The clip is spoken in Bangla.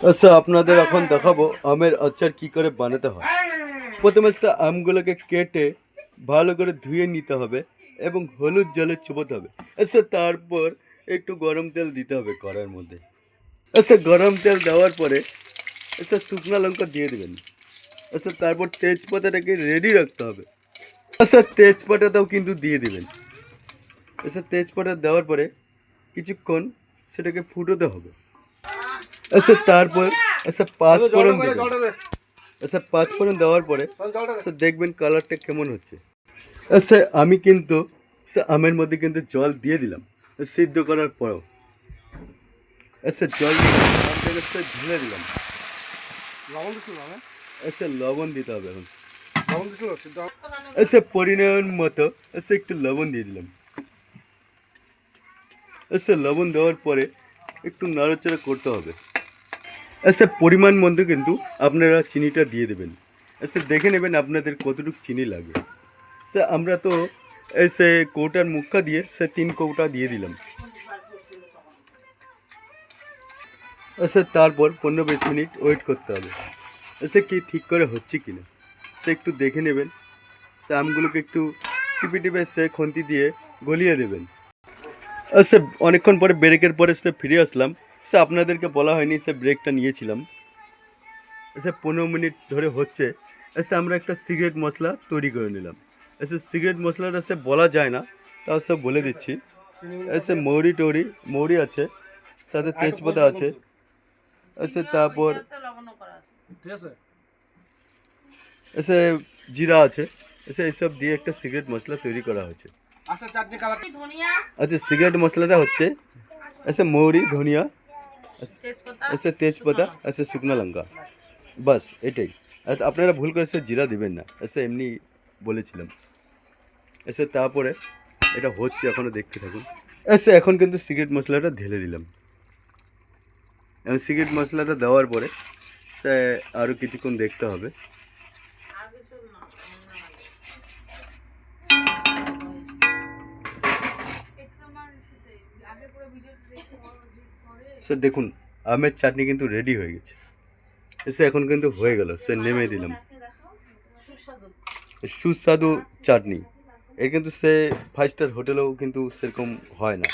আচ্ছা, আপনাদের এখন দেখাবো আমের আচার কি করে বানাতে হয়। প্রথমে আমগুলোকে কেটে ভালো করে ধুয়ে নিতে হবে এবং হলুদ জলে চুবোতে হবে। আচ্ছা, তারপর একটু গরম তেল দিতে হবে কড়ার মধ্যে। আচ্ছা, গরম তেল দেওয়ার পরে আচ্ছা শুকনো লঙ্কা দিয়ে দেবেন। আচ্ছা, তারপর তেজপাতাটাকে রেডি রাখতে হবে। আচ্ছা, তেজপাতাটাও কিন্তু দিয়ে দেবেন। আচ্ছা, তেজপাতা দেওয়ার পরে কিছুক্ষণ সেটাকে ফুটোতে হবে। আচ্ছা, তারপর আচ্ছা পাঁচফোড়ন দেবেন। আচ্ছা, পাঁচফোড়ন দেওয়ার পরে আচ্ছা দেখবেন কালারটা কেমন হচ্ছে। আচ্ছা, আমি কিন্তু আমের মধ্যে কিন্তু জল দিয়ে দিলাম সিদ্ধ করার পরেও। আচ্ছা, জল আমটাকে ঢেলে দিলাম। আচ্ছা, লবণ দিতে হবে এখন। আচ্ছা, পরিমাণ মতো আচ্ছা একটু লবণ দিয়ে দিলাম। আচ্ছা, লবণ দেওয়ার পরে একটু নাড়াচাড়া করতে হবে। আচ্ছা, পরিমাণ মতো কিন্তু আপনারা চিনিটা দিয়ে দেবেন। আচ্ছা, দেখে নেবেন আপনাদের কতটুকু চিনি লাগে। স্যার, আমরা তো সে কৌটার মুখা দিয়ে সে 3 কৌটা দিয়ে দিলাম। আচ্ছা, তারপর 15-20 মিনিট ওয়েট করতে হবে। আচ্ছা, কি ঠিক করে হচ্ছে কি না সে একটু দেখে নেবেন। সে আমগুলোকে একটু টিপে টিপে সে খুন্তি দিয়ে গলিয়ে দেবেন। আচ্ছা, অনেকক্ষণ পরে ব্রেকের পরে সে ফিরে আসলাম। সে আপনাদেরকে বলা হয়নি সে ব্রেকটা নিয়েছিলাম। আচ্ছা, 15 মিনিট ধরে হচ্ছে। আচ্ছা, আমরা একটা সিগারেট মশলা তৈরি করে নিলাম। আচ্ছা, সিগারেট মশলাটা সে বলা যায় না, তাও সব বলে দিচ্ছি। এসে মৌরি আছে, সাথে তেজপাতা আছে। আচ্ছা, তারপর এসে জিরা আছে। এসে এইসব দিয়ে একটা সিগারেট মশলা তৈরি করা হয়েছে। আচ্ছা, সিগারেট মশলাটা হচ্ছে এসে মৌরি, ধনিয়া, এসে তেজপাতা, এসে শুকনো লঙ্কা, বাস এটাই। আচ্ছা, আপনারা ভুল করে সে জিরা দেবেন না, এসে এমনি বলেছিলাম। এসে তারপরে এটা হচ্ছে, এখনও দেখতে থাকুন। এসে এখন কিন্তু সিগারেট মশলাটা ঢেলে দিলাম। এবং সিগারেট মশলাটা দেওয়ার পরে সে আরও কিছুক্ষণ দেখতে হবে। সে দেখুন আমের চাটনি কিন্তু রেডি হয়ে গেছে। এসে এখন কিন্তু হয়ে গেল, সে নেমে দিলাম। সুস্বাদু চাটনি। এর কিন্তু সে 5 স্টার হোটেলেও কিন্তু সেরকম হয় না।